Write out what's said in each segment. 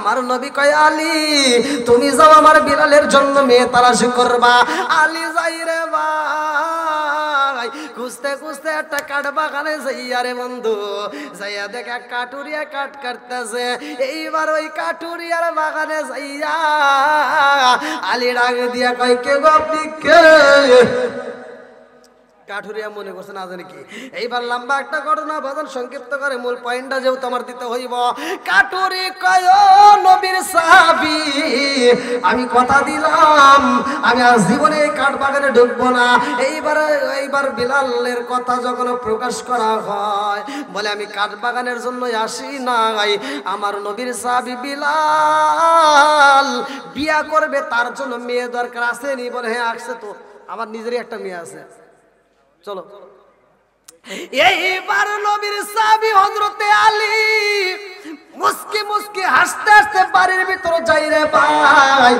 আমার নবী কয় আলী তুমি যাও আমার বিলালের জন্য মেয়ে তালাশ করবা। আলী যাই রে ভাই, খুঁজতে খুঁজতে একটা কাঠ বাগানে যাইয়া রে বন্ধু, যাইয়া দেখে কাটুরিয়া কাঠ কাটতেছে। এইবার ওই কাটুরিয়ার বাগানে যাইয়া আলী ডাক দিয়া কয় কে গো আপনি কে? কাঠুরিয়া মনে করছে না জানি কি। এইবার লম্বা একটা ঘটনা বাদন সংক্ষিপ্ত করে মূল পয়েন্টটা যেহেতু আমার দিতে হইব। কাঠুরি কয় ও নবীর সাহাবী, আমি কথা দিলাম আমি আর জীবনে কাঠ বাগানে ঢুকবো না। এইবার বিলালের কথা যখন প্রকাশ করা হয় বলে আমি কাঠ বাগানের জন্য আসি নাই, আমার নবীর সাহাবী বিলাল বিয়া করবে তার জন্য মেয়ে দরকার আসেনি। বলে হ্যাঁ আসছে তো, আমার নিজেরই একটা মেয়ে আছে, চলো। এইবার নবীর সাহাবী হযরতে আলী মুস্কি মুস্কি হাসতে হাসতে বাড়ির ভিতর যাই রে ভাই।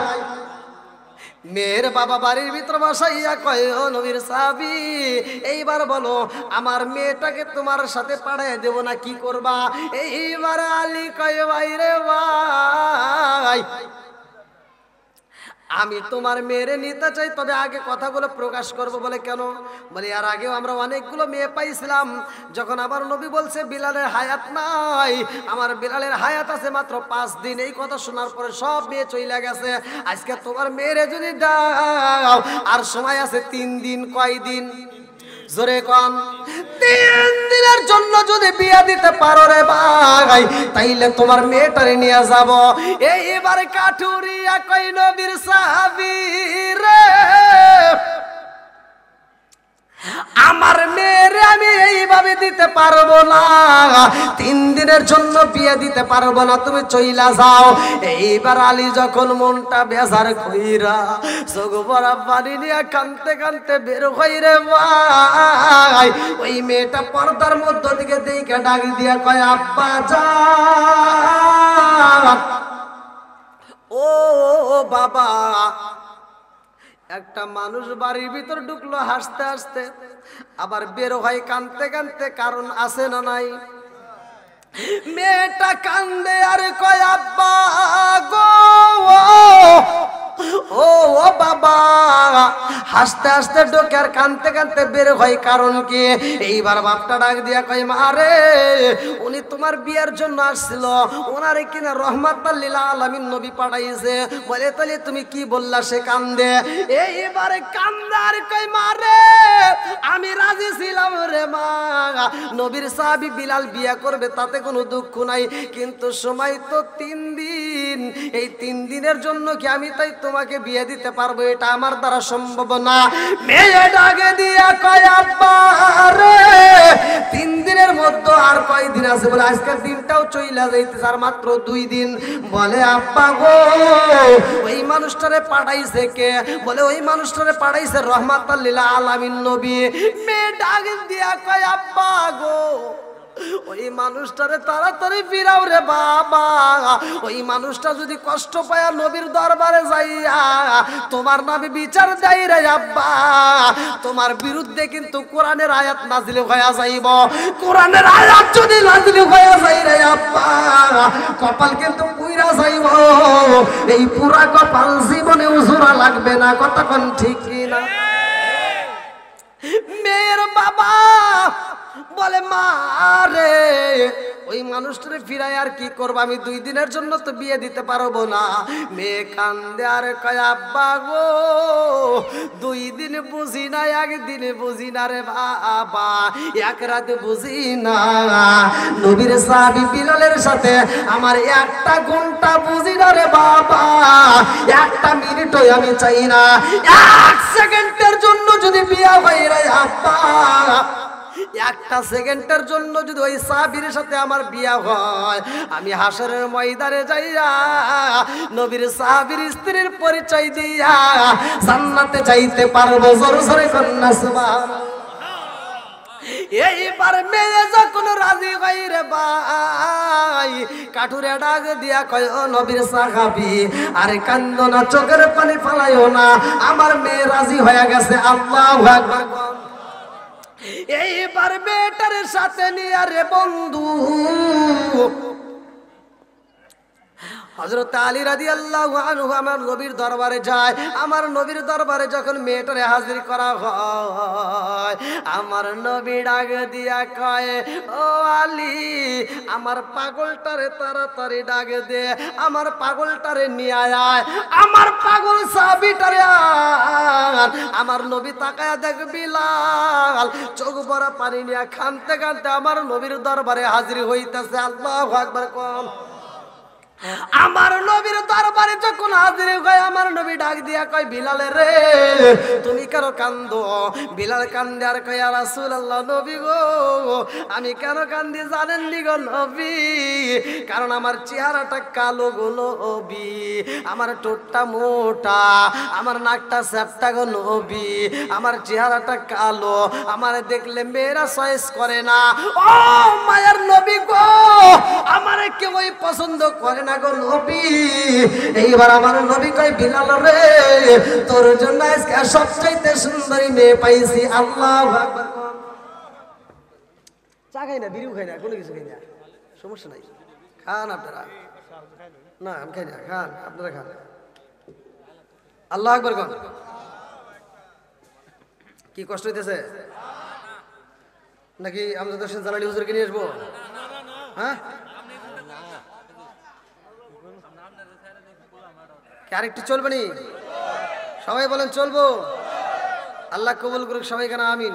মেয়ের বাবা বাড়ির ভিতর বসাইয়া কয় ও নবীর সাহাবী এইবার বলো আমার মেয়েটাকে তোমার সাথে পাঠিয়ে দেব না কি করবা? এইবার আলী কয় ভাই রে ভাই আমি তোমার মেয়েরে নিতে চাই, তবে আগে কথাগুলো প্রকাশ করব। বলে কেন? বলে আর আগেও আমরা অনেকগুলো মেয়ে পাইছিলাম, যখন আমার নবী বলছে বিলালের হায়াত নাই, আমার বিলালের হায়াত আছে মাত্র 5 দিন। এই কথা শোনার পরে সব মেয়ে চলে গেছে। আজকে তোমার মেয়েরে যদি দাও আর সময় আছে 3 দিন। কয় দিন? জোরে কন। 3 দিনের জন্য যদি বিয়া দিতে পারো রে ভাই তাইলে তোমার মেয়েটারে নিয়ে যাব। এইবারে কাঠুরিয়া কই নবীর সাহাবী রে আমার মেয়েরে আমি এইভাবে দিতে পারবো না, 3 দিনের জন্য বিয়ে দিতে পারবো না, তুমি চইলা যাও। এইবার আলী যখন মনটা বেজার কইরা চোখ ভরা পানি নিয়ে কাঁদতে কাঁদতে বের হইরে ভাই ওই মেয়েটা পর্দার মধ্য থেকে দেখে ডাক দিয়া কয় আব্বা যান, ও বাবা। একটা মানুষ বাড়ির ভিতর ঢুকলো হাসতে হাসতে, আবার বের হয় কাঁদতে কাঁদতে, কারণ আছে না নাই? মেয়েটা কান্দে আর কয় আব্বা গো, ও বাবা। হাসতে হাসতে ঢোকে আর কাঁদতে কাঁদতে বের হয়, কারণ কি? এইবার বাপটা ডাক দিয়া কয় মা রে উনি তোমার বিয়ের জন্য আসছিল, ওনারে কিনা রহমাতাল লিল আলামিন নবী পাঠাইছে। বলে তাহলে তুমি কি বললা? সে কান্দে। এইবারে কান্দে আর কয় মা রে আমি রাজি ছিলাম রে মা, নবীর সাহাবী বিলাল বিয়ে করবে তাতে কোনো দুঃখ নাই, কিন্তু সময় তো 3 দিন। এই 3 দিনের জন্য কি আমি তাই তোমাকে বিয়ে দিতে পারবো? এটা আমার দ্বারা সম্ভব না। মেয়ে ডাকে দিয়া কয় আব্বা রে 3 দিনের মধ্যে আর কয় দিন আছে? বলে আজকের দিনটাও চইলা যাইতেছে আর মাত্র 2 দিন। বলে আব্বা গো ওই মানুষটারে পাঠাইছে কে? বলে ওই মানুষটারে পাঠাইছে রহমাতাল লিল আলামিন নবী। মেয়ে ডাক দিয়া কয় আব্বা গো ওই মানুষটারে তাড়াতাড়ি ফিরাও রে বাবা, ওই মানুষটা যদি কষ্ট পায় নবীর দরবারে যাইয়া তোমার নামে বিচার দেয় রে আব্বা, তোমার বিরুদ্ধে কিন্তু কোরআনের আয়াত নাজিল হয়ে যাইব। কোরআনের আয়াত যদি নাজিল হয়ে যায় রে আব্বা কপাল কিন্তু পুইরা যাইব। এই পুরা কপাল জীবনে উজুরা লাগবে না। কতক্ষণ ঠিক কি না? মেয়ের বাবা বলে মা রে ওই মানুষটারে ফিরাই আর কি করবো? আমি 2 দিনের জন্য তো বিয়ে দিতে পারবো না। মেয়ে কান্দে আর কয় আব্বা গো 2 দিন বুঝি না, 1 দিন বুঝি না রে বাবা, 1 রাত বুঝি না। নবীর সাহাবী বিলালের সাথে আমার 1টা ঘন্টা বুঝি না রে বাবা, 1টা মিনিটও আমি চাই না। 1 সেকেন্ডের জন্য যদি বিয়ে হয় রে আব্বা, 1টা সেকেন্ডের জন্য যদি ওই সাহাবীর সাথে আমার বিয়া হয়, আমি হাসরের ময়দানে যাইয়া নবীর সাহাবীর স্ত্রীর পরিচয় দিয়া জান্নাতে যাইতে পারবো। জোরে জোরে কন্যা সুবহানাল্লাহ। এইবার মেয়ে যখন রাজি হয় রে ভাই কাঠুরে ডাক দিয়া কয় ও নবীর সাহাবী আরে কান্দো না, চোখের পানি ফেলাইও না, আমার মেয়ে রাজি হয়ে গেছে। আল্লাহু আকবার। এইবার মেয়েটার সাথে নিয়ে রে বন্ধু হযরত আলী রাদিয়াল্লাহু আনহু আমার নবীর দরবারে যায়। আমার নবীর দরবারে যখন মেয়েটারে হাজির করা হয়, আমার নবী ডাক দিয়া কয়, ও আলী, আমার পাগলটারে তাড়াতাড়ি ডাক দে, আমার পাগলটারে নিয়ে আয়, আমার পাগল সাহাবীটারে আন। আমার নবী তাকায়া দেখ বিলাল চোখ ভরা পানি নিয়ে কাঁদতে কাঁদতে আমার নবীর দরবারে হাজির হইতেছে। আল্লাহু আকবার কোন। আমার নবীর দরবারে যখন হাজির হয়, আমার নবী ডাক দিয়া কয়, বিলালে রে তুমি কেন কান্দো? বিলাল কান্দে আর কয়, ইয়া রাসূলুল্লাহ, নবী গো আমি কেন কান্দি জানেন নি গো নবী? কারণ আমার চেহারাটা কালো গো নবী, আমার ঠোঁটটা মোটা, আমার নাকটা চ্যাপ্টা গো নবী, আমার চেহারাটা কালো, আমার দেখলে মেয়েরা চয়েস করে না। ও মায়ের নবী গো, আমারে কেউই পছন্দ করে না গো নবী। এইবার আমার নবী কয়, বিলাল রে তোর জন্য আজকে সবচাইতে সুন্দরী মেয়ে পাইছি। আল্লাহু আকবার। চা খাই না, বিড়িও খাই না, কোনো কিছু খাই না, সমস্যা নাই, খান আপনারা। না আমি খাই না, খান আপনারা, খান। আল্লাহু আকবার। কি কষ্ট হইতেছে নাকি? আমরা তো জালালি হুজুরকে নিয়ে আসবো? হ্যাঁ, আরেকটু চলবে নি? সবাই বলেন চলবো। আল্লাহ কবুল করুক সবাই, কেন আমিন।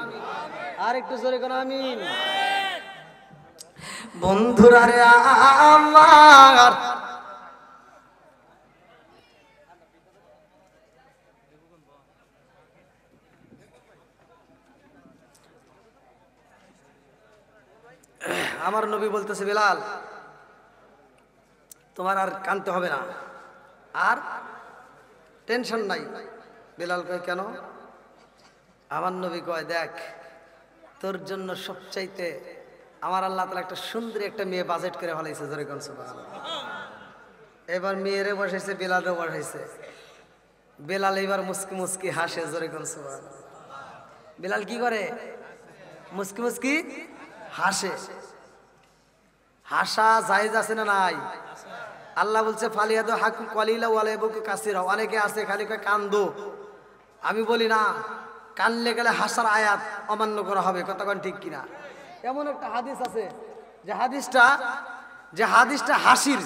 আর একটু জোরে কেন আমিন। বন্ধুরা রে আমার, আমার নবী বলতেছে, বিলাল তোমার আর কাঁদতে হবে না, আর টেনশন নাই। বিলাল কয়, কেন? আমার নবী কয়, দেখ তোর জন্য সবচাইতে আমার আল্লাহ তাআলা একটা সুন্দরী একটা মেয়ে বাজেট করে ফেলাইছে। জোরে কোন সুবহানাল্লাহ। এবার মেয়েরে বসাইছে, বিলালও বসাইছে। বিলাল এবার মুস্কি মুস্কি হাসে। জোরে কোন সুবহানাল্লাহ। বিলাল কি করে? মুস্কি মুস্কি হাসে। হাসা জায়েজ আছে না নাই? আল্লাহ বলছে, ফালিয়াদু হাকু কলিলা ওয়ালা ইয়াবকু কাসিরা। অনেকে আছে খালি কয় কান্দো। আমি বলি না, কানলে গেলে হাসার আয়াত অমান্য করা হবে। কতক্ষণ ঠিক কিনা? এমন একটা হাদিস আছে যে হাদিসটা হাসির,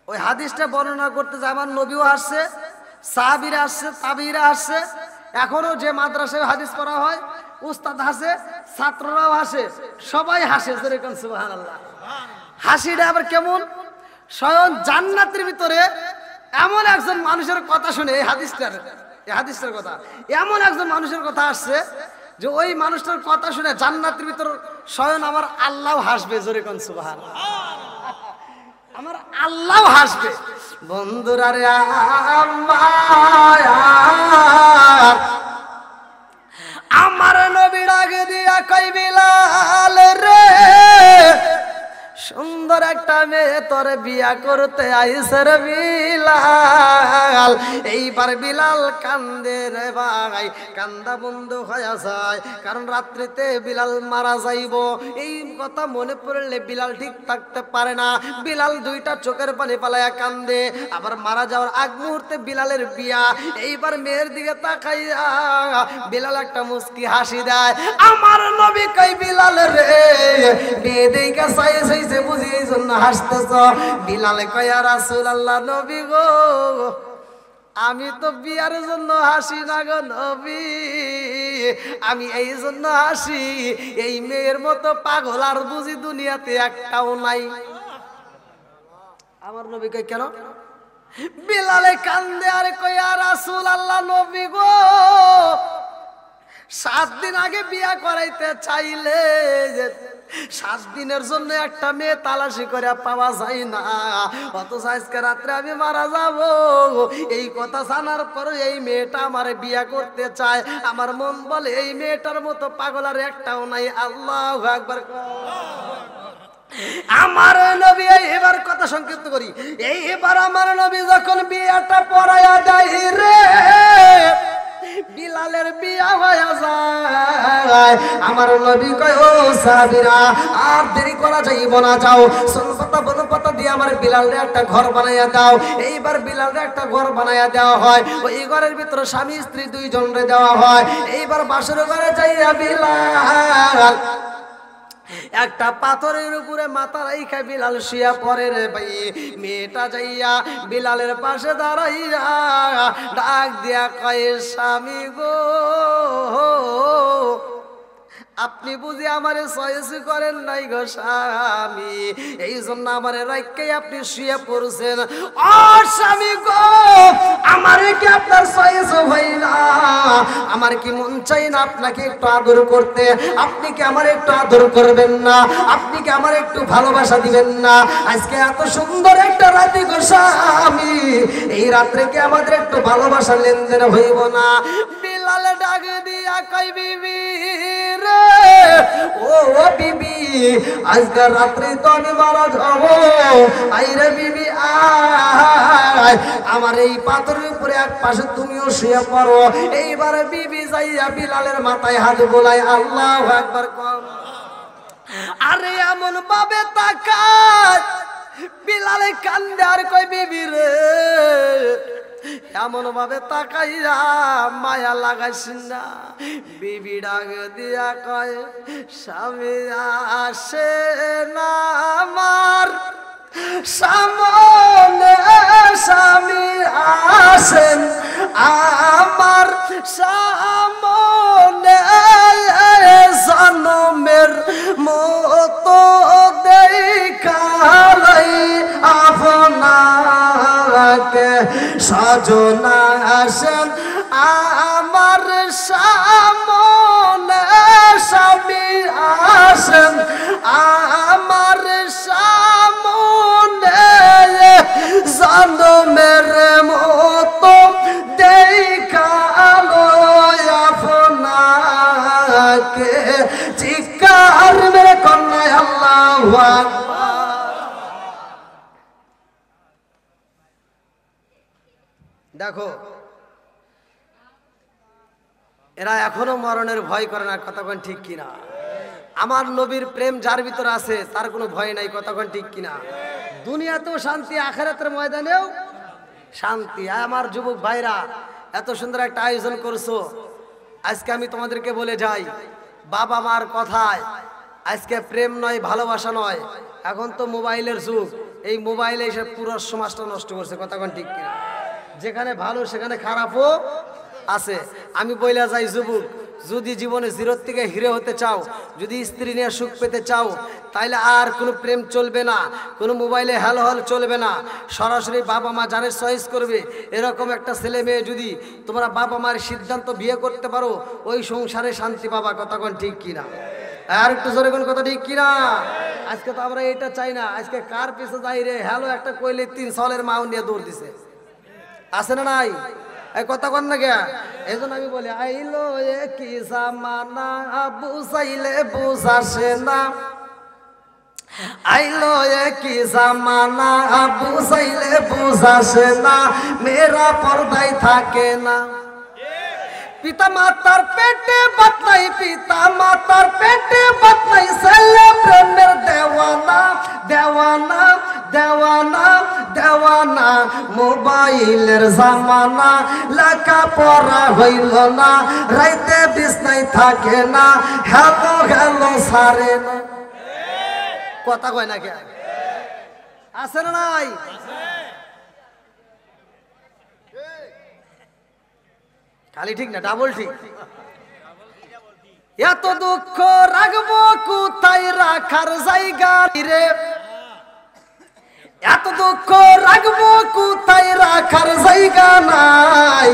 ওই হাদিসটা বর্ণনা করতে যে আমার নবীও হাসছে, সাহাবীরা হাসছে, তাবিঈরা হাসছে। এখনো যে মাদ্রাসায় হাদিস পড়া হয়, উস্তাদ হাসে, ছাত্ররাও হাসে, সবাই হাসে। যেরকম সুবহানাল্লাহ। হাসিটা আবার কেমন? স্বয়ং জান্নাতের ভিতরে এমন একজন মানুষের কথা শুনে, এই হাদিসটার কথা, এমন একজন মানুষের কথা আসছে যে ওই মানুষটার কথা শুনে জান্নাতের ভিতর স্বয়ং আমার আল্লাহ হাসবে। জোরে কোন সুবহানাল্লাহ। আমার আল্লাহ হাসবে। বন্ধুরা রে আমার নবীর আগে দিয়া কই, বিলাল রে সুন্দর একটা মেয়ে তোর বিয়া করতে আইছে রে বিলাল। এইবার বিলাল কান্দে রে ভাই, কান্দা বন্ধ হয়ে যায়। কারণ রাত্রিতে বিলাল মারা যাইব, এই কথা মনে পড়লে বিলাল ঠিক থাকতে পারে না। বিলাল দুইটা চোখের পানি পালায়া কান্দে। আবার মারা যাওয়ার আগ মুহূর্তে বিলালের বিয়া। এইবার মেয়ের দিকে তাকাইয়া বিলাল একটা মুস্কি হাসি দেয়। আমার নবী কই, বিলাল রে মেয়ে দেখে চাইছে বুঝি এই জন্য হাসতেছ। বিলাল কয়, ইয়া রাসূলুল্লাহ, নবী গো আমি তো বিয়ার জন্য হাসি না গো নবী, আমি এই জন্য হাসি, এই মেয়ের মতো পাগল আর বুঝি দুনিয়াতে একটাও নাই। আমার নবী কয়, কেন? বিলালে কান্দে আর কয়, ইয়া রাসূলুল্লাহ, নবী গো 7 দিন আগে বিয়া করাইতে চাইলে 7 দিনের জন্য একটা মেয়ে তালাশি করে পাওয়া যায় না, অথচ আজকে রাত্রে আমি মারা যাব। এই কথা জানার পর এই মেয়েটা আমার বিয়া করতে চায়। আমার মন বলে এই মেয়েটার মতো পাগল আর একটাও নাই। আল্লাহু আকবার। আমার নবী, এবার কথা সংক্ষিপ্ত করি, এবার আমার নবী যখন বিয়াটা পড়ায়া দেয় রে, বিলালের বিয়া হয়ে যায়। আমার নবী কয়, ও সাহাবীরা আর দেরি করা যাইব না, যাও। পাতা দিয়ে আমার বিলালের একটা ঘর বানাইয়া দাও। এইবার বিলালের একটা ঘর বানাইয়া দেওয়া হয়। ওই ঘরের ভিতরে স্বামী স্ত্রী দুইজনরে দেওয়া হয়। এইবার বাসর ঘরে যাইয়া বিলাল একটা পাথরের উপরে মাথা রাইখা বিলাল শুয়া পড়ে রে ভাই। মেয়েটা যাইয়া বিলালের পাশে দাঁড়াইয়া ডাক দিয়া কয়, স্বামী গো, আপনি বুঝি আমারে চয়েস করেন নাই গো স্বামী, এই জন্য আমারে রাইখে আপনি শুয়ে পড়ছেন। ও স্বামী গো, আমারে কি আপনার চয়েস হয় না? আমার কি মন চাই না আপনাকে একটু আদর করতে? আপনি কি আমার একটু আদর করবেন না? আপনি কি আমার একটু ভালোবাসা দিবেন না? আজকে এত সুন্দর একটা রাতে গো স্বামী, এই রাত্রে কি আমাদের একটু ভালোবাসা লেনদেন হইব না? বিলাল ডাক দিয়া কই, বিবি রে, ও বিবি, আজকে রাত্রে তো আমি মারা যাবো। আইরে বিবি আয়, আমার এই পাথরের উপরে এক পাশে তুমিও শুয়ে পড়ো। এইবার বিবি যাইয়া বিলালের মাথায় হাত বোলায়, আল্লাহু আকবার কর। আরে এমন ভাবে তাকায় বিলালে কান্দে আর কই, বিবি রে, এমন ভাবে তাকাইয়া মায়া লাগাইস না। বিবি ডাক দিয়া কয়, স্বামী আসে না আমার সামনে, স্বামী আসেন আমার সামনে, জনমের মতো দেখালাই আপনাকে, সজনা আসেন আমার সামনে, স্বামী আসেন আমার সামনে, জনমের মতো দেখালো আপনাকে। চিৎকার মেরে কন্যা আল্লাহু আকবার। দেখো, এরা এখনো মরণের ভয় করে না, কতক্ষণ ঠিক কিনা? আমার নবীর প্রেম যার ভিতরে আছে তার কোনো ভয় নাই, কতক্ষণ ঠিক কিনা? দুনিয়াতেও শান্তি, আখিরাতের ময়দানেও শান্তি। আমার যুবক ভাইরা, এত সুন্দর একটা আয়োজন করছো। আজকে আমি তোমাদেরকে বলে যাই, বাবা মার কথায় আজকে প্রেম নয়, ভালোবাসা নয়, এখন তো মোবাইলের যুগ। এই মোবাইলে এসে পুরো সমাজটা নষ্ট করছে, কতক্ষণ ঠিক কিনা? যেখানে ভালো সেখানে খারাপও আছে। আমি বইলা যাই, যুবক, যদি জীবনে জিরোর থেকে হিরো হতে চাও, যদি স্ত্রী নিয়ে সুখ পেতে চাও, তাইলে আর কোনো প্রেম চলবে না, কোনো মোবাইলে হ্যালো হল চলবে না। সরাসরি বাবা মা যারে চয়েস করবে, এরকম একটা ছেলে মেয়ে যদি তোমরা বাবা মার সিদ্ধান্ত বিয়ে করতে পারো, ওই সংসারে শান্তি পাবা, কতক্ষণ ঠিক কিনা? আর একটু জোরে কোন কথা ঠিক কিনা? আজকে তো আমরা এটা চাই না। আজকে কার পিছে যাই রে, হ্যালো একটা কইলে 3 সালের মাও নিয়ে দৌড় দিছে, আছে না নাই? এই কথা কন না কে? এই জন্য আমি বলি, আইলো কি জামানা, বুঝাইলে বুঝাসে না। আইলো কি জামানা, বুঝাইলে বুঝাসে না। মেয়েরা পর্দায় থাকে না। পিতা মাতার পেটে বাতলাই, পিতা মাতার পেটে বাতলাই, ছেলে প্রেমের দেওয়ানা, দেওয়ানা, দেওয়ানা, দেওয়ানা। মোবাইলের জামানা, লেখা পড়া হইল না, রাইতে বিছনায় থাকে না, হ্যালো হ্যালো সারে না। কথা কয় না কে? আছে না নাই? খালি ঠিক না, ডাবল ঠিক। এত দুঃখ রাখবো কোথায়, রাখার জায়গা রে, এত দুঃখ রাখবো কোথায়, রাখার জায়গা নাই।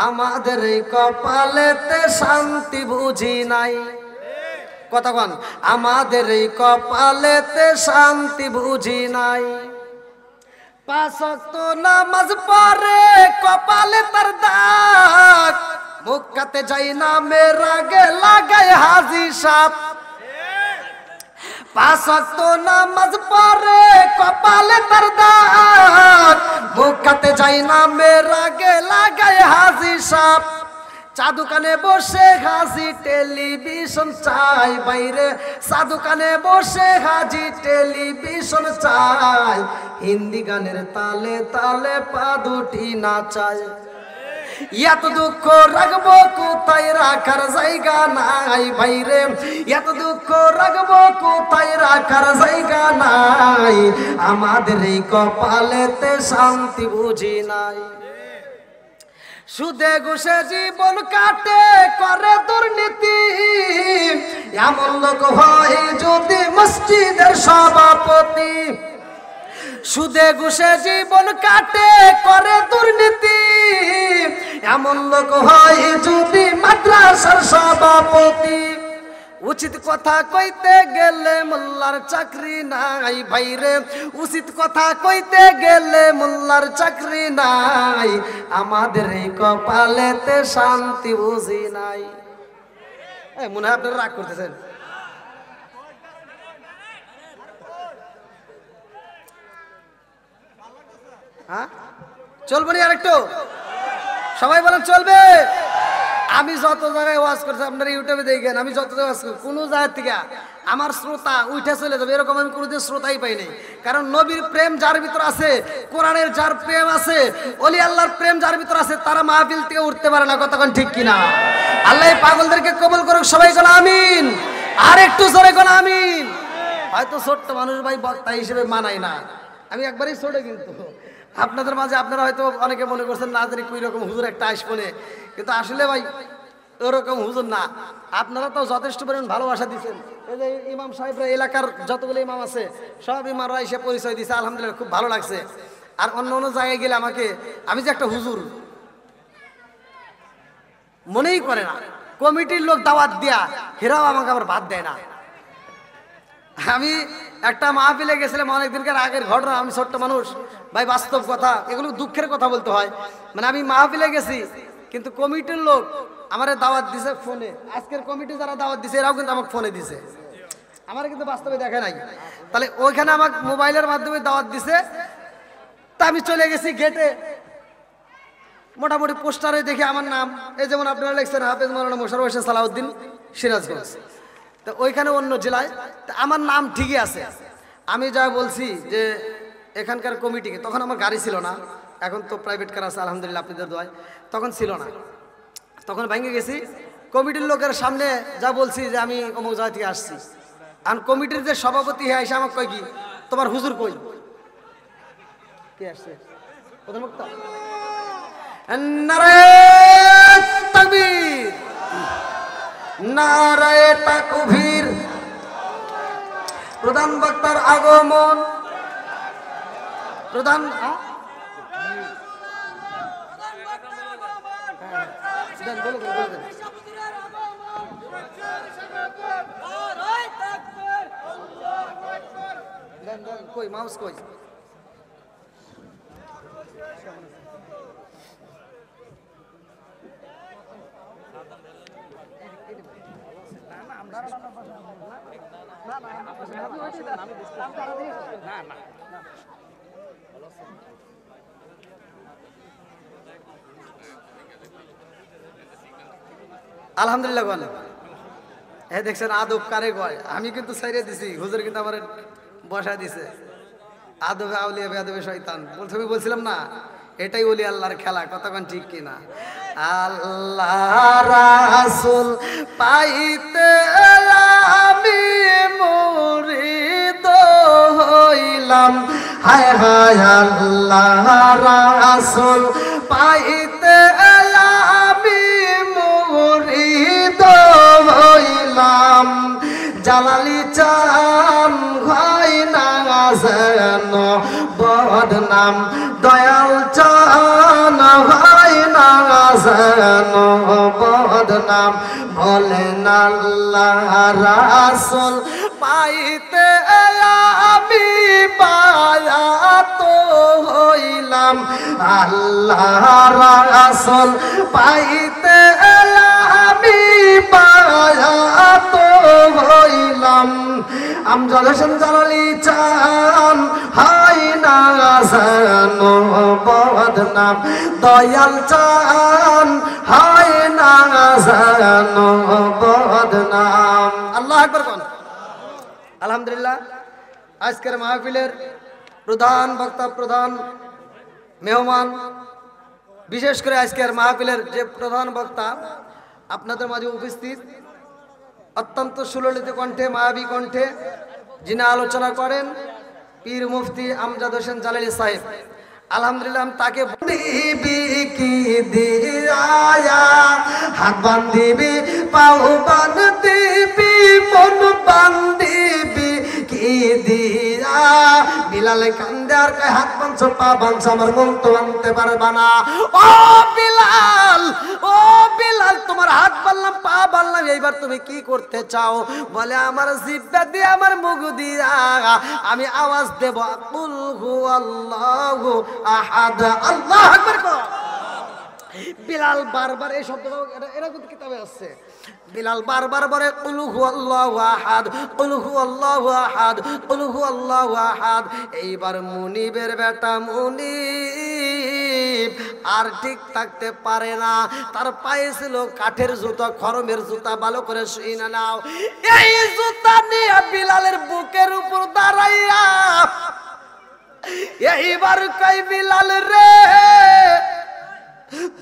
আমাদের এই কপালেতে শান্তি বুঝি নাই, কতক্ষণ? আমাদের এই কপালেতে শান্তি বুঝি নাই। 5 ওয়াক্ত নামাজ পড়ে কপালে তার দাগ, মুক্কাতে যাই না মেরা গে লাগায় হাজি সাপ। 5 ওয়াক্ত নামাজ পড়ে কপালে তার দাগ, মুক্কাতে যাই না মেরা গে লাগায় হাজি সাপ। চা দোকানে বসে হাজি টেলিভিশন চাই বাইরে, চা দোকানে বসে হাজি টেলিভিশন চাই, হিন্দি গানের তালে তালে পা দুটি নাচায়। এত দুঃখ রাখবো কোথায় রাখার জায়গা নাই ভাইরে, এত দুঃখ রাখবো কোথায় রাখার জায়গা নাই, আমাদের এই কপালেতে শান্তি বুঝি নাই। সুদে ঘুষে জীবন কাটে করে দুর্নীতি, এমন লোক হয় যদি মসজিদের সভাপতি। সুদে ঘুষে জীবন কাটে করে দুর্নীতি, এমন লোক হয় যদি মাদ্রাসার সভাপতি। উচিত কথা কইতে গেলে মোল্লার চাকরি নাই ভাইরে, উচিত কথা কইতে গেলে মোল্লার চাকরি নাই, আমাদের এই কপালেতে শান্তি বুঝি নাই। মনে হয় আপনারা রাগ করতেছেন। হ্যাঁ চলবে না আরেকটু? সবাই বলেন চলবে। আমি যত জায়গায় ওয়াজ করছি, আপনারা ইউটিউবে দেখেন, আমি যত জায়গায় ওয়াজ করি, কোনো জায়গা থেকে আমার শ্রোতা উঠে চলে যাবে এরকম আমি কোনোদিন শ্রোতাই পাই নাই। কারণ নবীর প্রেম যার ভিতর আছে, কোরআনের যার প্রেম আছে, ওলি আল্লাহর প্রেম যার ভিতর আছে, তারা মাহফিল থেকে উঠতে পারে না। কতক্ষণ ঠিক কিনা? আল্লাহ পাগলদেরকে কবুল করুক। সবাই কোন আমিন। আর একটু জোরে কোন আমিন। হয়তো ছোট্ট মানুষ ভাই বক্তা হিসেবে মানাই না, আমি একবারই ছোট, কিন্তু আপনাদের মাঝে আপনারা হয়তো অনেকে মনে করছেন না জানি কই রকম হুজুর একটা আসপনে, কিন্তু আসলে ভাই ওরকম হুজুর না। আপনারা তো যথেষ্ট পরিমাণ ভালোবাসা দিচ্ছেন। এই যে ইমাম সাহেবরা, এলাকার যতগুলো ইমাম আছে সব ইমামরা এসে পরিচয় দিচ্ছে, আলহামদুলিল্লাহ খুব ভালো লাগছে। আর অন্য অন্য জায়গায় গেলে আমাকে, আমি যে একটা হুজুর মনেই করে না, কমিটির লোক দাওয়াত দিয়া হেরাও আমাকে আবার বাদ দেয় না। আমি একটা মাহফিলে গেছিলাম অনেকদিনকার আগের ঘটনা, আমি ছোট্ট মানুষ ভাই, বাস্তব কথা, এগুলো দুঃখের কথা বলতে হয়। মানে আমি মাহফিলে গেছি, কিন্তু কমিটির লোক আমারে দাওয়াত দিছে ফোনে। আজকের কমিটি যারা দাওয়াত দিছে এরাও কিন্তু আমাকে ফোনে দিছে, আমার কিন্তু বাস্তবে দেখা নাই। তাহলে ওইখানে আমাকে মোবাইলের মাধ্যমে দাওয়াত দিছে, তা আমি চলে গেছি গেটে। মোটামুটি পোস্টারে দেখে আমার নাম, এই যেমন আপনারা লিখছেন হাফেজ মাওলানা মোশাররফ হোসেন সালাউদ্দিন, সিরাজগঞ্জ। তো ওইখানে অন্য জেলায় আমার নাম ঠিকই আছে। আমি যা বলছি যে এখানকার কমিটিকে, তখন আমার গাড়ি ছিল না, এখন তো প্রাইভেট কার আছে আলহামদুলিল্লাহ আপনাদের দোয়ায়, তখন ছিল না, তখন ভেঙে গেছি। কমিটির লোকের সামনে যা বলছি যে আমি অমুক জায়গা থেকে আসছি, আর কমিটির যে সভাপতি হ্যাঁ এসে আমাকে কয় কি, তোমার হুজুর কই? কে আসছে? প্রধান বক্তা নারায়ে তাকবীর, নারায়ে তাকবীর। প্রধান বক্তার আগমন। প্রধান কই মাউস কই? আলহামদুলিল্লাহ বলে। হ্যাঁ দেখছেন আদব কারে কয়, আমি কিন্তু ছাইরে দিছি, হুজুর কিন্তু আমার বসা দিছে। আদবে আউলিয়া বেয়াদবে শয়তান প্রথমে বলছিলাম না, এটাই ওলি আল্লাহর খেলা। কতক্ষণ ঠিক কিনা? আল্লাহ রাসূল পাইতে আমি মুরিদ হইলাম, হায় হায় আল্লাহ রাসূল পাইতে আমি মুরিদ হইলাম, জালালি চান হয় না যেন বদনাম, দয়াল চান হয় না যেন বদনাম, বলেন আল্লাহ রাসূল পাইতে আমি বায়াত হইলাম, আল্লাহ রাসূল পাইতে আমি বায়াত হইলাম। পাইলাম আমজাদ হোসেন জালালি চান হাই না জানো বদনাম দয়াল চান হাই না জানো বদনাম। আল্লাহু আকবার কোন। আলহামদুলিল্লাহ আজকের মাহফিলের প্রধান বক্তা, প্রধান মেহমান, বিশেষ করে আজকের মাহফিলের যে প্রধান বক্তা আপনাদের মাঝে উপস্থিত, অত্যন্ত সুললিত কণ্ঠে, মায়াবী কণ্ঠে যিনি আলোচনা করেন, পীর মুফতি আমজাদ হোসেন জালালি সাহেব। আলহামদুলিল্লাহ তাকে দিবি দিয়া হাত বান্ধিবি পাও বান্ধিবি মন বান্ধিবি কি দিয়া বিলাল কান্দে আর কয় হাত বাঁধছো পা বাঁধছো আমার মন তো আনতে পারবা না। ও বিলাল, ও বিলাল তোমার হাত বাঁধলাম পা বাঁধলাম, এইবার তুমি কি করতে চাও? বলে আমার জিহ্বা দিয়ে আমার মুখ দিয়া আমি আওয়াজ দেব কুল হুয়াল্লাহু আহাদ। আল্লাহু আকবার। বিলাল বারবার এই শব্দ এরা কিন্তু কিতাবে আছে, বিলাল বারবার বলে কুল হুয়াল্লাহু আহাদ, কুল হুয়াল্লাহু আহাদ, কুল হুয়াল্লাহু আহাদ। এইবার মুনিবের বেটা মুনিব আর ঠিক থাকতে পারে না, তার পায়ে ছিল কাঠের জুতা, খরমের জুতা, ভালো করে শুনে নাও। এই জুতা নিয়ে বিলালের বুকের উপর দাঁড়াইয়া এইবার কই বিলাল রে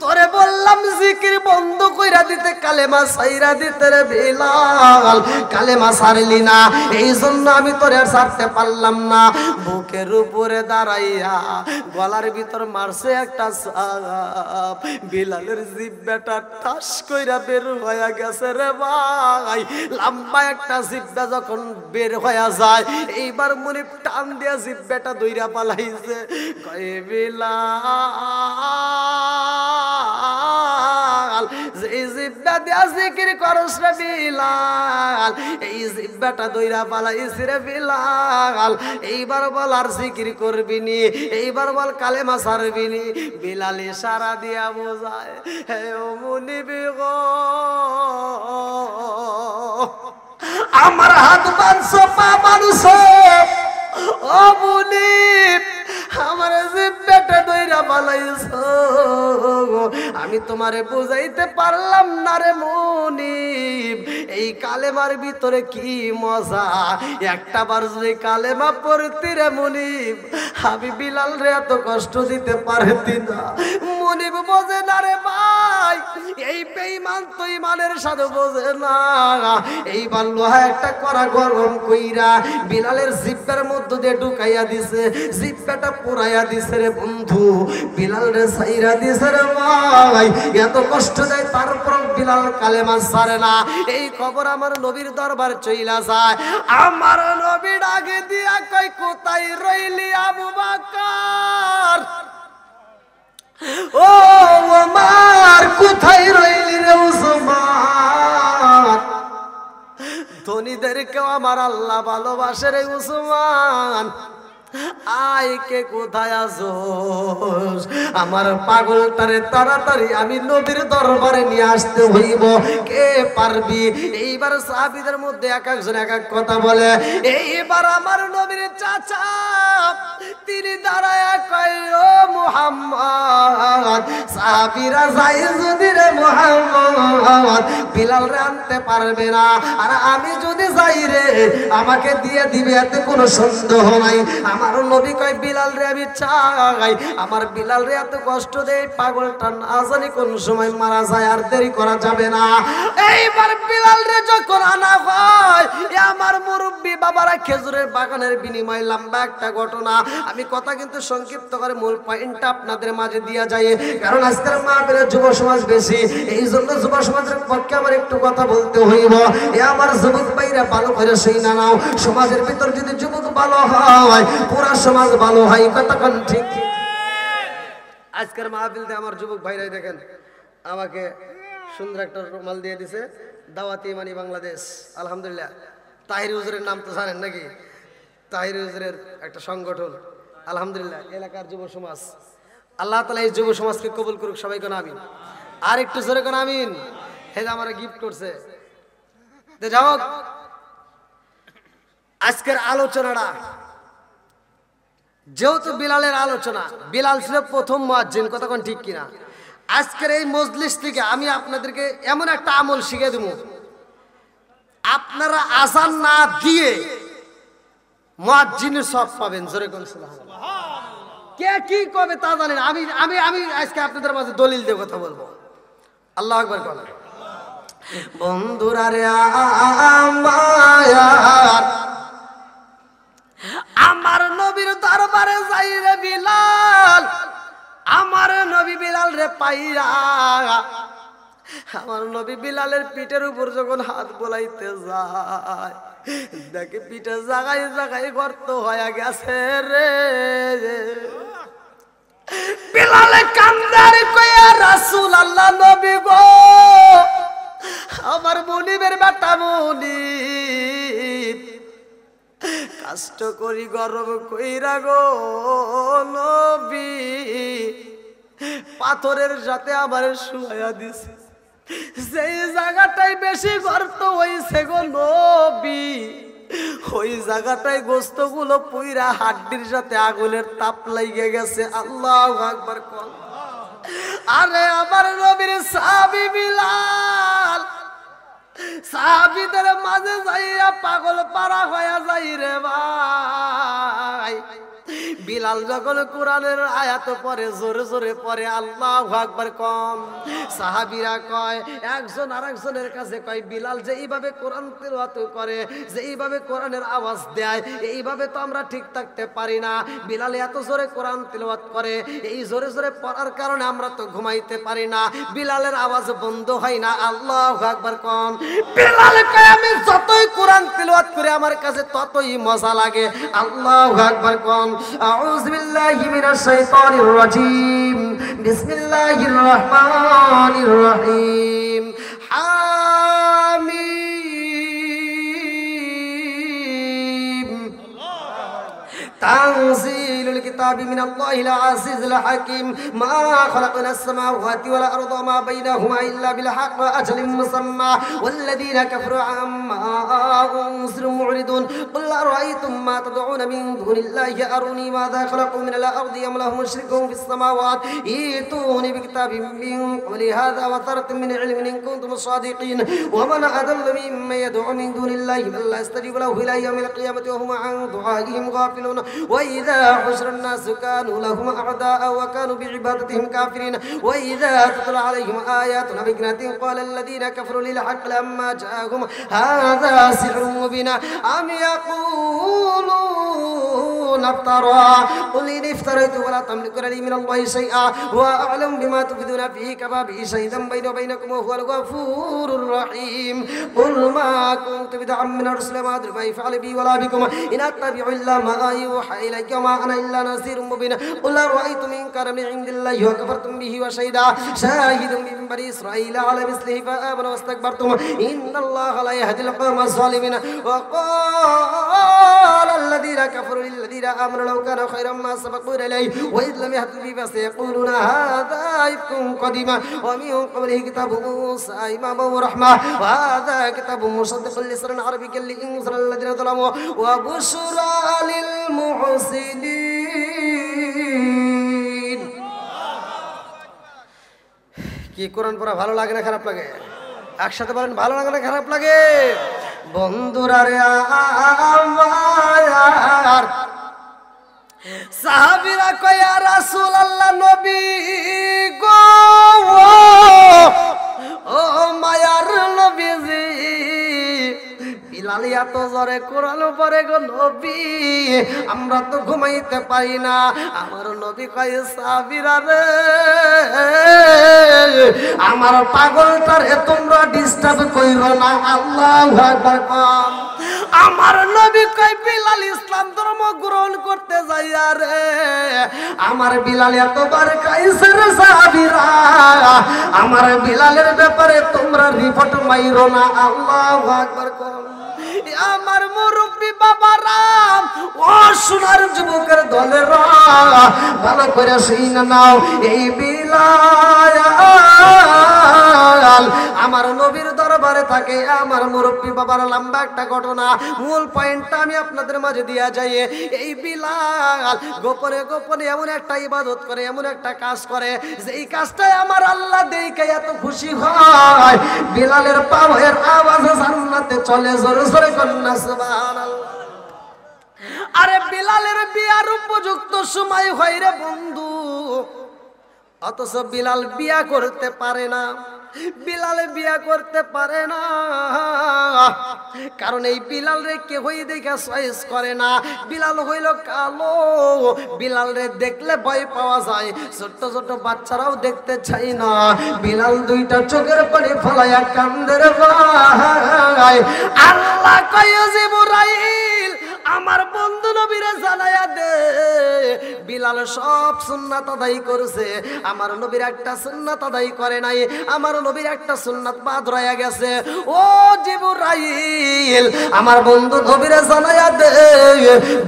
তোরে বললাম জিকির বন্ধ কইরা দিতে, কালেমা সাইরা দিতে রে বিলাল, কালেমা সারলি না, এই জন্য আমি তোরে আর ছাড়তে পারলাম না। বুকের উপরে দাঁড়াইয়া গলার ভিতর মারছে একটা সাপ, বিলালের জিহ্বাটা ঠাস কইরা বের হয়ে গেছে রে ভাই। লম্বা একটা জিহ্বা যখন বের হয়ে যায়, এইবার মুনিব টান দিয়া জিহ্বাটা দইরা পালাইছে। কয় বিলাল এই জিহ্বা দিয়া জিকির করস রে বিলাল, এই জিহ্বাটা দইরা পালাইছে রে বিলাল, এইবার বল আর জিকির করবি নি, এইবার বল কালেমা ছাড়বি নি। বিলাল ইশারা দিয়া বোঝায় হে ও মুনিব গো আমার হাত বাঁধছো পা বাঁধছো, ও মুনিব আমার জিহ্বাটা দইরা পালাইছো, আমি তোমারে বুঝাইতে পারলাম না রে মুনিব। এই কালেমার ভিতরে কি মজা, একটা বার যদি কালেমা পড়তি রে মুনিব, আমি বিলাল রে এত কষ্ট দিতে পারতি না। মুনিব বোঝে না রে ভাই, এই বেঈমান তো ইমানের সাথে বোঝে না। এইবার লোহা একটা কড়া গরম কইরা বিলালের জিহ্বার মধ্য দিয়ে ঢুকাইয়া দিছে, জিহ্বাটা পুরাইয়া দিছে রে বন্ধু, বিলাল রে ছাইরা দিছে রে ভাই। এত কষ্ট দেয় তারপর বিলাল কালেমা ছাড়ে না। এই খবর আমার নবীর দরবার চইলা যায়, আমার নবী ডাকে দিয়া কই কোথায় রইলি আবু বকর, ও আমার কোথায় রইলি রে উসমান। ধনীদেরকেও আমার আল্লাহ ভালোবাসে রে উসমান, আয় কে কোথায় আছোস? আমার পাগলটারে তাড়াতাড়ি আমি নবীর দরবারে নিয়ে আসতে হইব, কে পারবি? এইবার সাহাবীদের মধ্যে এক একজন এক এক কথা বলে। এইবার আমার নবীর চাচা তিনি দাঁড়ায় কয় ও মুহাম্মদ, সাহাবীরা যাই যদি রে মুহাম্মদ বিলাল রে আনতে পারবে না, আর আমি যদি যাই রে আমাকে দিয়ে দিবে, এতে কোনো সন্দেহ নাই। আমার নবী কয় বিলাল রে আমি চাই, আমার বিলাল রে এত কষ্ট দেয় পাগলটা না জানি কোন সময় মারা যায়, আর দেরি করা যাবে না। এইবার বিলাল রে যখন আনা হয়, আমার মুরব্বী বাবারা খেজুরের বাগানের বিনিময়ে লম্বা একটা ঘটনা, আমি কথা কিন্তু সংক্ষিপ্ত করে মূল পয়েন্টটা আপনাদের মাঝে দিয়া যায়, কারণ আজকের মাহফিলে যুব সমাজ বেশি, এই জন্য যুব সমাজের পক্ষে আমার একটু কথা বলতে হইব। এ আমার যুবক ভাইরা ভালো করে সেই না নাও, সমাজের ভিতর যদি যুবক ভালো হয় পুরা সমাজ ভালো হয়, কতক্ষণ ঠিক। আজকের মাহফিলতে আমার যুবক ভাইরাই দেখেন আমাকে সুন্দর একটা রুমাল দিয়ে দিছে, দাওয়াতি ইমানি বাংলাদেশ। আলহামদুলিল্লাহ। তাহির হুজুরের নাম তো জানেন নাকি? তাহির হুজুরের একটা সংগঠন, আলহামদুলিল্লাহ এলাকার যুব সমাজ। আল্লাহ তাআলা এই যুব সমাজকে কবুল করুক, সবাই কোন আমিন। আর একটু জোরে কোন আমিন। হে যে আমার গিফট করছে, যাও আজকের আলোচনাটা যেহেতু বিলালের আলোচনা, বিলাল ছিল প্রথম মুয়াজ্জিন, কথা কোন ঠিক কিনা? আজকের এই মজলিস থেকে আমি আপনাদেরকে এমন একটা আমল শিখিয়ে দেব, আপনারা আযান না দিয়ে মুয়াজ্জিনের সওয়াব পাবেন। জোরে কোন সুবহানাল্লাহ। কে কি কবে তা জানেন, আমি আমি আমি আজকে আপনাদের মাঝে দলিল দিয়ে কথা বলবো। আল্লাহু আকবার বলেন। বন্ধুরা রে আমার, আমার নবীর দরবারে যাই রে বিলাল, আমার নবী বিলাল রে পাইয়া, আমার নবী বিলালের পিঠের উপর যখন হাত বোলাইতে যায়, দেখে পিঠে জাগায় জাগায় গর্ত হয়ে গেছে রে। বিলালে কান্দার কইয়া রাসূলুল্লাহ নবী গো, আমার মনিবের বেটা মনিব কষ্ট করি গরম কইরা গো নবী, পাথরের সাথে আমার শুয়াইয়া দিছে, সেই জায়গাটাই বেশি গর্ত হইছে গো নবী, ওই জায়গাটায় গোস্তগুলো পুইরা হাড্ডির সাথে আগুনের তাপ লাগিয়ে গেছে। আল্লাহু আকবার কর। আরে আমার নবীর সাহাবী বিলাল সাহাবীদের মাঝে যাইয়া পাগল পারা হয়ে যাই রে ভাই। বিলাল যখন কোরআনের আয়াত পড়ে জোরে জোরে পড়ে আল্লাহু আকবার কম, সাহাবীরা কয় একজন আরেকজনের কাছে কয় বিলাল যে এইভাবে কোরআন তেলাওয়াত করে, যে এইভাবে কোরআনের আওয়াজ দেয়, এইভাবে তো আমরা ঠিক থাকতে পারি না। বিলাল এত জোরে কোরআন তেলাওয়াত করে, এই জোরে জোরে পড়ার কারণে আমরা তো ঘুমাইতে পারি না, বিলালের আওয়াজ বন্ধ হয় না। আল্লাহু আকবার কম। বিলাল কয় আমি যতই কোরআন তেলাওয়াত করি আমার কাছে ততই মজা লাগে। আল্লাহু আকবার কম। আউযু বিল্লাহি মিনাশ শাইতানির রাজীম। বিসমিল্লাহির রহমানির রহিম। হামিম। তানজিলুল কিতাবি মিনাল্লাহিল আজিজিল হাকীম। মা খালাকনাস সামাওয়াতি ওয়াল আরদা ওয়া মা বাইনাহুমা ইল্লা বিল হাক্কি ওয়া আজালিন মুসাম্মা ওয়াল্লাযীনা কাফারু আম্মা উনজিরু মু'রিদুন। কুল আরাআইতুম মা তাদউনা মিন দুনিল্লাহি আরুনি মাযা খালাকু মিনাল আরদি আম লাহুম মুশরিকুন ফিস সামাওয়াতি ইতুনি বিকিতাবিম মিন ক্বাবলি হাযা ওয়া তারাতুম মিন ইলমিন ইন কুনতুম সাদিকিন। ওয়া মান আদাল্লু মিম্মান ইয়াদ'উ মিন দুনিল্লাহি মান লা ইয়াস্তাজিবু লাহু ইলা ইয়াউমিল কিয়ামাতি ওয়া হুম আন দুআইহিম গাফিলুন। وإذا حشر الناس كانوا لهم أعداء وكانوا بعبادتهم كافرين. وإذا تتلى عليهم آياتنا بينات قال الذين كفروا للحق لما جاءهم هذا سحر مبين أم يقولون افترى قل إن افتريت ولا تملكون لي من الله شيئا وأعلم بما تفيدون فيه كفى به شهيدا بيني وبينكم وهو الغفور الرحيم. قل ما كنت بدعا من الرسل ما أدري ما يفعل بي ولا بكم إن أتبع إلا ما يوحى إليك وما أنا إلا نذير مبين. قل أرأيتم إن كان من عند الله وكفرتم به وشهد شاهد من بني إسرائيل على مثله فآمنوا واستكبرتم إن الله لا يهدي القوم الظالمين. وقال الذين كفروا للذين آمنوا لو كان خيرا ما سبقونا إليه وإذ لم يهتدوا به فسيقولون هذا إفك قديم ومن قبله كتاب موسى إماما ورحمة وهذا كتاب مصدق لسانا عربيا لينذر الذين ظلموا وبشرى للمحسنين. কি কোরআন পড়া ভালো লাগে না খারাপ লাগে? একসাথে বলেন ভালো লাগে না খারাপ লাগে? বন্ধুরা রে আমার, সাহাবীরা কয় ইয়া রাসূলুল্লাহ নবী গো, ও মায়ার নবীজি, বিলাল এত জোরে কোরআন পড়ে গো নবী, আমরা তো ঘুমাইতে পারি না। আমার নবী কয় সাহাবীরা রে, আমার পাগলটারে তোমরা ডিস্টার্ব কইরো না। আল্লাহু আকবার। আমার নবী কয় বিলাল ইসলাম ধর্ম গ্রহণ করতে যাইয়া রে, আমার বিলাল এতবার কাইছে রে সাহাবীরা, আমার বিলালের ব্যাপারে তোমরা রিপোর্ট মাইরো না। আল্লাহু আকবার। আমার মুরব্বী বাবারাম, ও সোনার যুবকের দলেরা, ভালো করে শুনে নাও, এই বিলাল বিলাল আমার নবীর দরবারে থাকে। আমার মুরব্বী বাবার লম্বা একটা ঘটনা, মূল পয়েন্টটা আমি আপনাদের মাঝে দিয়া যাই। এই বিলাল গোপনে গোপনে এমন একটা ইবাদত করে, এমন একটা কাজ করে, যেই কাজটাই আমার আল্লাহ দেখে এত খুশি হয়, বিলালের পায়ের আওয়াজে জান্নাতে চলে। জোরে জোরে কন্যা সুবহানাল্লাহ। আরে বিলালের বিয়ার উপযুক্ত সময় হয় রে বন্ধু, অথচ বিলাল বিয়া করতে পারে না। বিলাল বিয়া করতে পারে না কারণ এই বিলাল রে কেউই দেখা চয়েস করে না। বিলাল হইল কালো, বিলাল রে দেখলে ভয় পাওয়া যায়, ছোট্ট ছোট্ট বাচ্চারাও দেখতে চাই না। বিলাল দুইটা চোখের পানি ফলাইয়া কান্দে রে ভাই। আল্লাহ কয় জিবরাইল আমার বন্ধু নবীরে জানায়া দে, বিলাল সব সুন্নাত আদায় করেছে, আমার নবীর একটা সুন্নাত আদায় করে নাই, আমার নবীর একটা সুন্নাত বাদ রয়ে গেছে। ও জিবরাইল আমার বন্ধু নবীরে জানায়া দে,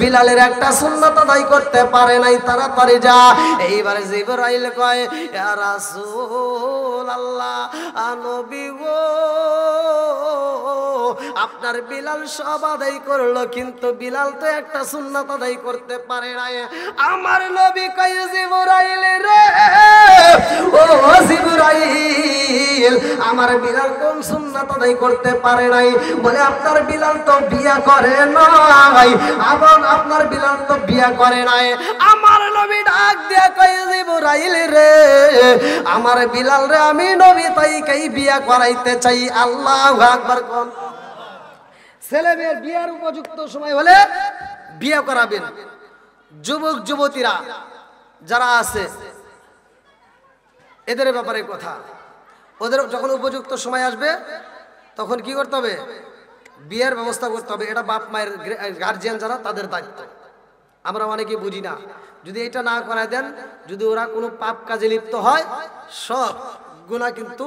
বিলালের একটা সুন্নাত আদায় করতে পারে নাই, তাড়াতাড়ি যা। এইবারে জিবরাইল কয় ইয়া রাসূলুল্লাহ, নবী গো আপনার বিলাল সব আদায় করলো, কিন্তু বিলাল তো একটা সুন্নাত আদায় করতে পারে নাই। আমার নবী কয় জিবরাইল রে, ও জিবরাইল আমার বিলাল কোন সুন্নাত আদায় করতে পারে নাই? বলে আপনার বিলাল তো বিয়া করে নাই। আবার আপনার বিলাল তো বিয়া করে নাই। আমার নবী ডাক দিয়া কয় জিবরাইল রে, আমার বিলাল রে আমি নবী তাইকেই বিয়া করাইতে চাই। আল্লাহু আকবার। কোন ছেলে মেয়ের বিয়ার উপযুক্ত সময় হলে বিয়ে করাবেন। যুবক যুবতীরা যারা আছে এদের ব্যাপারে কথা, ওদের যখন উপযুক্ত সময় আসবে তখন কি করতে হবে? বিয়ের ব্যবস্থা করতে হবে। এটা বাপ মায়ের গার্জিয়ান যারা তাদের দায়িত্ব। আমরা অনেকে বুঝি না, যদি এটা না করায় দেন, যদি ওরা কোনো পাপ কাজে লিপ্ত হয়, সব গুনাহ কিন্তু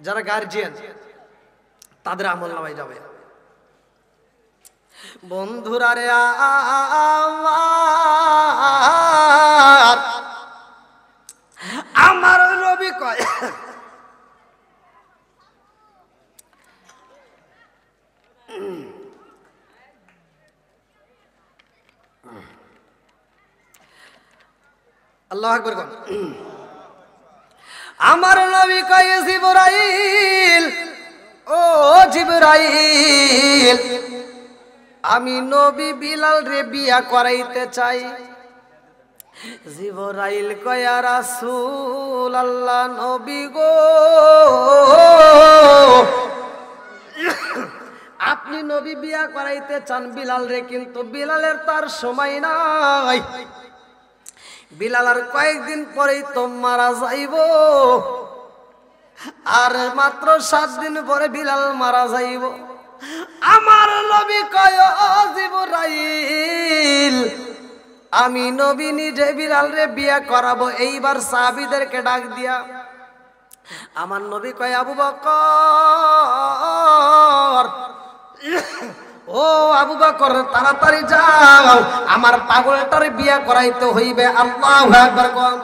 যারা গার্জিয়ান তাদের আমল নামায় যাবে। বন্ধুরা রে আমার নবী কয় আল্লাহু আকবার। কোন আমার নবী কয় জিবরাইল, ও জিবরাইল আমি নবী বিলাল রে বিয়া করাইতে চাই। জিবরাইল কয় ইয়া রাসূলুল্লাহ, নবী গো আপনি নবী বিয়া করাইতে চান বিলাল রে, কিন্তু বিলালের তার সময় নাই। বিলাল আর কয়েকদিন পরেই তো মারা যাইব, আর মাত্র 7 দিন পরে বিলাল মারা যাইব। আমার নবী কয় ও জিবরাইল আমি নবী নিজে বিলাল রে বিয়া করাবো। এইবার সাহাবীদেরকে ডাক দিয়া আমার নবী কয় আবু বকর, ও আবু বকর তাড়াতাড়ি যাও, আমার পাগলটার বিয়া করাইতে হইবে। আল্লাহু আকবার। কোন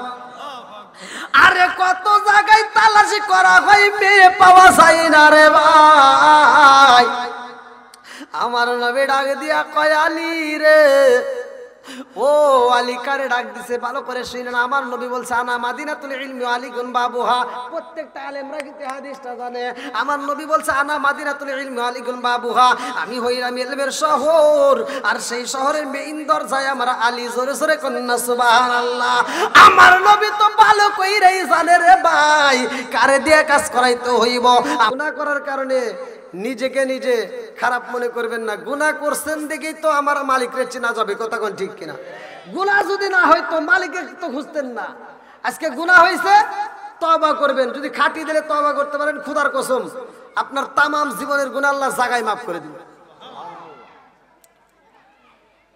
আরে কত জায়গায় তালাশি করা হয়, মেয়ে পাওয়া যায় না রে ভাই। আমার নবী ডাক দিয়া কয় আলী রে, ও আলী কারে ডাক দিছে ভালো করে শুনেন। আমার নবী বলছে আনা মাদিনাতুল ইলমি আলী গুন বাবুহা। প্রত্যেকটা আলেমরা কিন্তু হাদিসটা জানে। আমার নবী বলছে আনা মাদিনাতুল ইলমি আলী গুন বাবুহা, আমি হইলাম ইলমের শহর, আর সেই শহরের মেইন দরজায় আমার আলী। জোরে জোরে কন্না সুবহানাল্লাহ। আমার নবী তো ভালো কইরাই জানে রে ভাই, কারে দিয়ে কাজ করাইতে হইব। গুনাহ করার কারণে নিজেকে নিজে খারাপ মনে করবেন না। গুনাহ করছেন দেখেই তো আমার মালিকরে চেনা যাবে, কথা কোন ঠিক কিনা? গুনাহ যদি না হয়তো মালিককে তো খুঁজতেন না। আজকে গুনাহ হয়েছে, তওবা করবেন। যদি খাটি দিলে তওবা করতে পারেন, খোদার কসম আপনার তামাম জীবনের গুনাহ আল্লাহ জায়গায় মাফ করে দিবেন।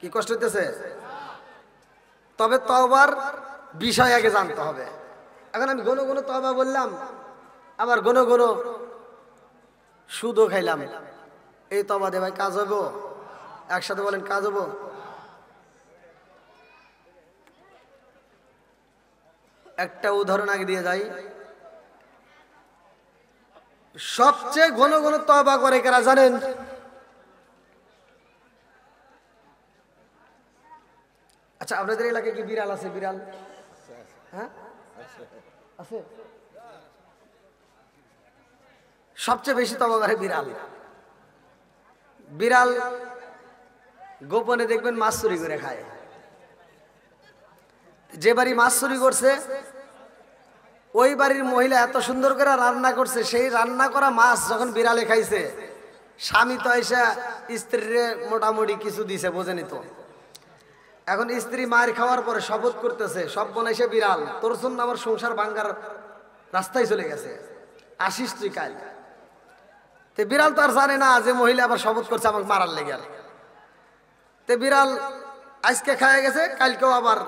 কি কষ্ট হইতেছে? তবে তওবার বিষয় আগে জানতে হবে। এখন আমি ঘন ঘন তওবা বললাম, আবার ঘন ঘন সুদও খাইলাম, এই তওবা দে ভাই কাজ হবো? একসাথে বলেন কাজ হবো? একটা উদাহরণ আগে দিয়ে যাই। সবচেয়ে ঘন ঘন তওবা করে কারা জানেন? আচ্ছা, আপনাদের এলাকায় কি বিড়াল আছে? বিড়াল হ্যাঁ আছে। সবচেয়ে বেশি তওবা করে বিড়াল। বিড়াল গোপনে দেখবেন মাছ চুরি করে খায়। যে বাড়ি মাছ চুরি করছে ওই বাড়ির মহিলা এত সুন্দর করে রান্না করছে, সেই রান্না করা মাছ যখন বিড়ালে খাইছে, স্বামী তো এসে স্ত্রীরে মোটামুটি কিছু দিছে, বোঝেনি তো। এখন স্ত্রী মার খাওয়ার পরে শপথ করতেছে, সব বনাইছে বিড়াল, তোর জন্য আমার সংসার ভাঙ্গার রাস্তায় চলে গেছে, আসিস তুই কাল। তে বিড়াল তো আর জানে না যে মহিলা আবার শপথ করছে আমাকে মারার লেগে। তে বিড়াল আজকে খায় গেছে, কালকেও আবার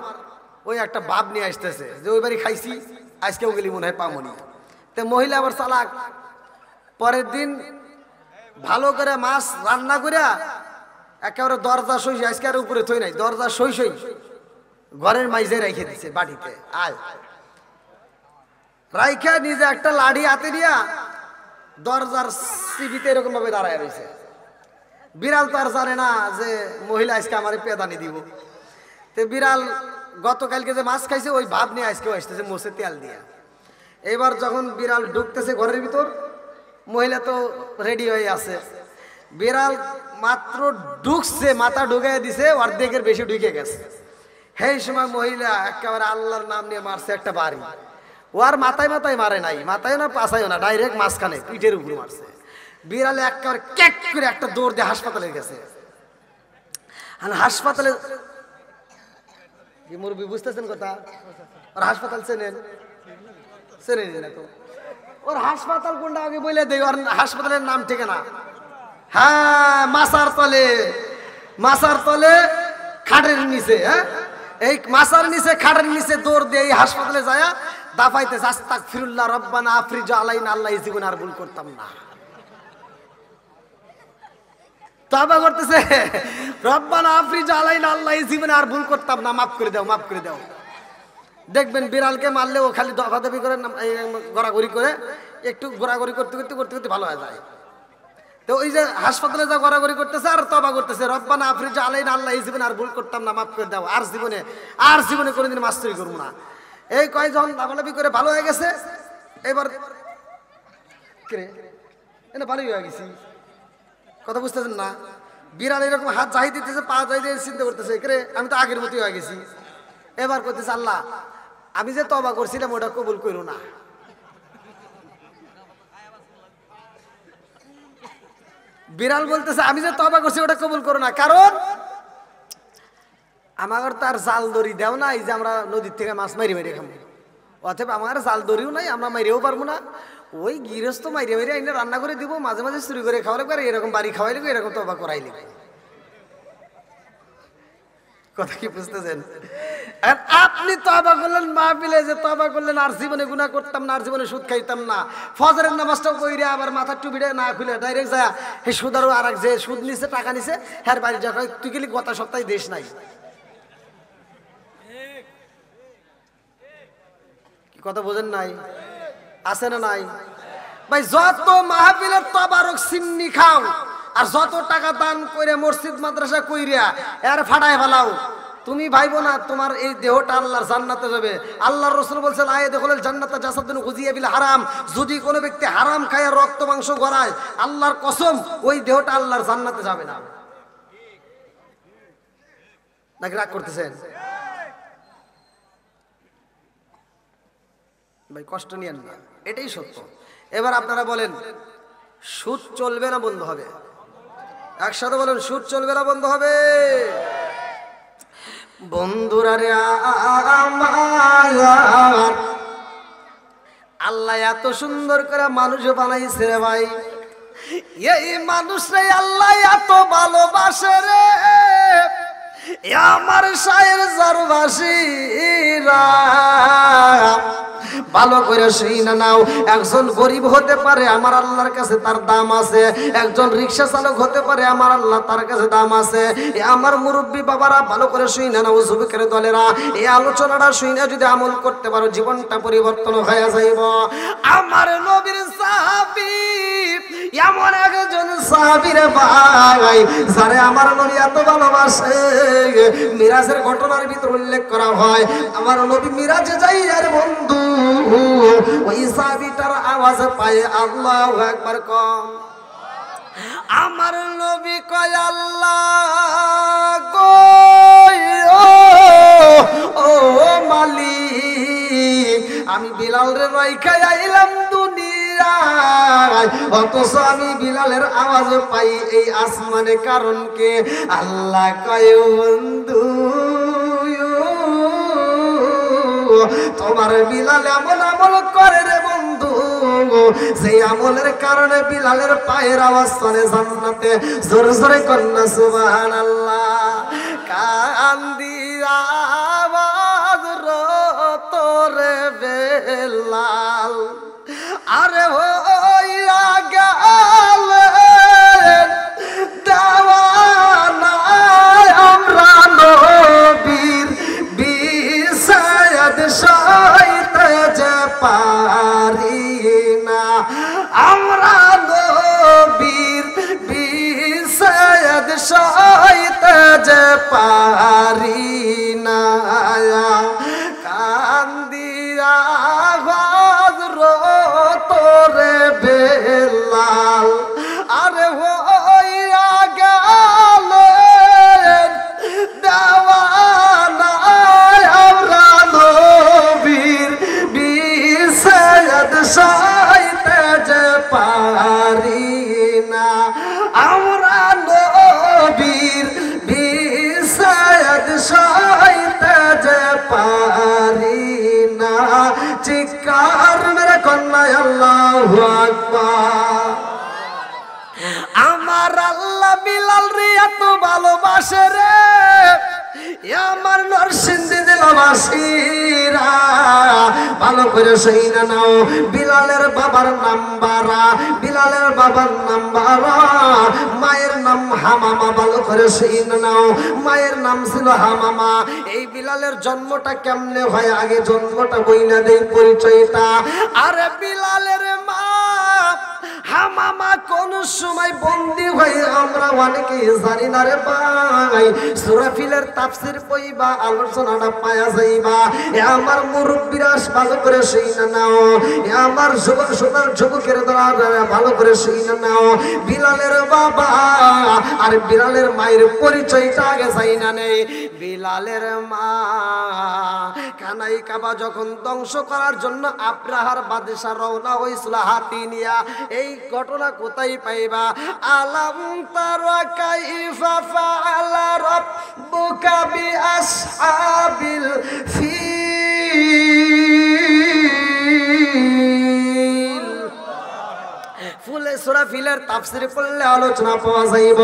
ওই একটা ভাব নিয়ে আসতেছে যে ওই বাড়ি খাইছি, আজকেও গেলি মনে হয় পামনি। তে মহিলা আবার চালাক, পরের দিন ভালো করে মাছ রান্না করিয়া একেবারে দরজা সই, আজকে আর উপরে থই নাই, দরজা সই সই ঘরের মাইজে রেখে দিছে বাড়িতে। আয় রাইখা নিজে একটা লাঠি হাতে দিয়া দরজার সিবিতে এরকম ভাবে দাঁড়ায় রয়েছে। বিড়াল তো আর জানে না যে মহিলা আজকে আমার পেদানি দিব। তো বিড়াল গতকালকে যে মাছ খাইছে ওই ভাব নিয়ে আজকেও আসতেছে মোষে তেল দিয়া। এবার যখন বিড়াল ঢুকতেছে ঘরের ভিতর, মহিলা তো রেডি হয়ে আছে। বিড়াল মাত্র ঢুকছে, মাথা ঢুকাই দিছে, অর্ধেকের বেশি ঢুকে গেছে। সেই সময় মহিলা একেবারে আল্লাহর নাম নিয়ে মারছে একটা বাড়ি। ও আর মাথায় মাথায় মারে নাই, মাথায় না পাছায়ও না, ডাইরেক্ট মাঝখানে পিঠের উপর মারছে। বিড়ালে একেবারে ক্যাক করে একটা দৌড় দিয়ে হাসপাতালে গেছে। আর হাসপাতালে কি মুরব্বি বুঝতেছেন কথা? ওর হাসপাতাল চেনেন? চেনেন না তো? ওর হাসপাতাল কোনটা আগে বলে দেয়, ওর হাসপাতালের নাম ঠিকানা। হ্যাঁ, মাসার তলে, মাসার তলে খাটের নিচে। হ্যাঁ, এই মাসার নিচে খাটের নিচে দৌড় দিয়ে এই হাসপাতালে যায় দাফাইতে, আস্তাগফিরুল্লাহ রব্বানা আফরিজ আলাইনা, আল্লাহ এই জীবনে আর ভুল করতাম না। তওবা করতেছে, রব্বানা আফরিজ আলাইনা, আল্লাহ এই জীবনে আর ভুল করতাম না, মাফ করে দাও, মাফ করে দাও। দেখবেন বিড়ালকে মারলে ও খালি দফাদফি করে, গড়াগড়ি করে, একটু ঘোরাঘুরি করতে করতে করতে করতে ভালো হয়ে যায়। তো ওই যে হাসপাতালে যা গড়াগড়ি করতেছে আর তওবা করতেছে, রব্বানা আফরিজ আলাইনা, আল্লাহ এই জীবনে আর ভুল করতাম না, মাফ করে দাও, আর জীবনে কোনোদিন মাছ চুরি করবো না। এই কয়জন লাফালাফি করে ভালো হয়ে গেছে। এবার ভালোই হয়ে গেছি, কথা বুঝতেছেন না? বিড়াল এরকম হাত যাই দিতেছে, পা যাই দিয়ে চিন্তা করতেছে, কে আমি তো আগের মতোই হয়ে গেছি। এবার করতেছে, আল্লাহ আমি যে তওবা করছিলাম ওটা কবুল করো না। বিড়াল বলতেছে, আমি যে তওবা করছি ওটা কবুল করো না, কারণ আমার তো আর জাল দড়ি দেও না, এই যে আমরা নদীর থেকে মাছ মারি মারি খাবো, অথবা আমার জাল দড়িও নাই, আমরা মারিও পারবো না। ওই গৃহস্থ মাইরে মারি আইনে রান্না করে দিব, মাঝে মাঝে চুরি করে খাওয়া লাগবে, এরকম বাড়ি খাওয়াই লাগবে, এরকম তওবা করাই লাগবে। কথা কি বুঝতেছেন? আর আপনি তওবা করলেন মাহফিলে, যে তওবা করলেন আর জীবনে গুনাহ করতাম না, আর জীবনে সুদ খাইতাম না, ফজরের নামাজটাও কইরা আবার মাথার টুপিটা না খুলে ডাইরেক্ট যায় এই সুদারও আর এক যে সুদ নিছে, টাকা নিছে, হ্যাঁ বাড়ি যা তুই গেলি গত সপ্তাহে দেশ নাই। কি কথা বোঝেন নাই? আছে না নাই? ভাই যত মাহফিলের তবারক সিন্নি খাও আর যত টাকা দান করে মসজিদ মাদ্রাসা কইরা এর ফাটায় ফেলাও, তুমি ভাইবো না তোমার এই দেহটা আল্লাহর জান্নাতে যাবে। আল্লাহর রাসূল বলেছেন, আয়ে দেখুল জান্নাতা জাসাদুন গুজিয়া বিল হারাম, যদি কোনো ব্যক্তি হারাম খায় রক্ত মাংস গড়ায়, আল্লাহর কসম ওই দেহটা আল্লাহর জান্নাতে যাবে না। নাকি রাগ করতেছেন? ভাই কষ্ট নিয়েন না, এটাই সত্য। এবার আপনারা বলেন, সুদ চলবে না বন্ধ হবে? একসাথে বলেন, সুদ চলবে না বন্ধ হবে? বন্ধুরা রে আমার, আল্লাহ এত সুন্দর করে মানুষ বানাইছে রে ভাই, এই মানুষরে আল্লাহ এত ভালোবাসে রে, আমার শায়ের জারবাসীরা ভালো করে শুনে নাও। একজন গরিব হতে পারে, আমার আল্লাহর কাছে তার দাম আছে। একজন রিক্সা চালক হতে পারে, আমার আল্লাহ তার কাছে দাম আছে। আমার মুরব্বী বাবারা ভালো করে শুনে নাও, যুবকের দলেরা এই আলোচনাটা শুনে যদি আমল করতে পারো জীবনটা পরিবর্তন হয়ে যাইব। আমার নবীর সাহাবী এমন একজন সাহাবী রে ভাই, যারে আমার নবী এত ভালোবাসে। মিরাজের ঘটনার ভিতর উল্লেখ করা হয়, আমার নবী মিরাজে যাই আর বন্ধু ওই সাহাবীটার আওয়াজ পায় আল্লাহু আকবার কম। আমার নবী কয় আল্লাহ গো ও মালিক, আমি বিলাল রে রাইখা আইলাম দুনিয়ায়, অথচ আমি বিলালের আওয়াজ পাই এই আসমানে, কারণ কে? আল্লাহ কয় বন্ধু তোমার বিলাল এমন আমল করে রে বন্ধু, সেই আমলের কারণে বিলালের পায়ের আওয়াজ চলে জান্নাতে। জোরে জোরে কন্যা সুবহানাল্লাহ। কান্দিয়া আওয়াজ তোরে বেলাল আরে হইয়া গেলেন দেওয়ানা আমরা নবীর বিষাদ সইতে যে পারি না, আমরা নবীর বিষাদ সইতে যে পারি না। কান্দিয়া তোরে বেলাল আরে হইয়া গেলেন দেওয়ানা আমরা নবীর বিষাদ সইতে যে পারি না, আমরা নবীর বিষাদ সইতে যে পারি না। চিৎকার মেরে কন্যা আল্লাহু আকবার। আমার আল্লাহ বিলাল রে এত ভালোবাসে রে, আমার নরসিংদী জেলাবাসীরা ভালো করে শুনে নাও। বিলালের বাবার নাম বারা, বিলালের বাবার নাম বারা, মায়ের নাম হামামা। ভালো করে শুনে নাও, মায়ের নাম ছিল হামামা। এই বিলালের জন্মটা কেমনে হয় আগে জন্মটা বইনা দেই পরিচয়টা। আরে বিলালের মা হামামা কোন সময় বন্দী হয়ে আমরা অনেকেই জানি না রে ভাই। সুরাফিলের তাফসীর পড়িবা আলোচনাটা পায়া যাইবা। আমার মুরব্বিরা ভালো করে শুনে নাও, আমার যুবকের দ্বারা ভালো করে শুনে নাও। বিলালের বাবা আর বিলালের মায়ের পরিচয়টা আগে যাই না নেই। বিলালের মা কানাই কাবা যখন ধ্বংস করার জন্য আব্রাহার বাদশা রওনা হয়েছিল হাতি নিয়া, এই ঘটনা কোথায় পাইবা? আলাম তারা কাইফা ফাআলা রাব্বুকা বিআসহাবিল ফিল। ফুলে সূরা ফিলের তাফসীর করলে আলোচনা পাওয়া যাইব।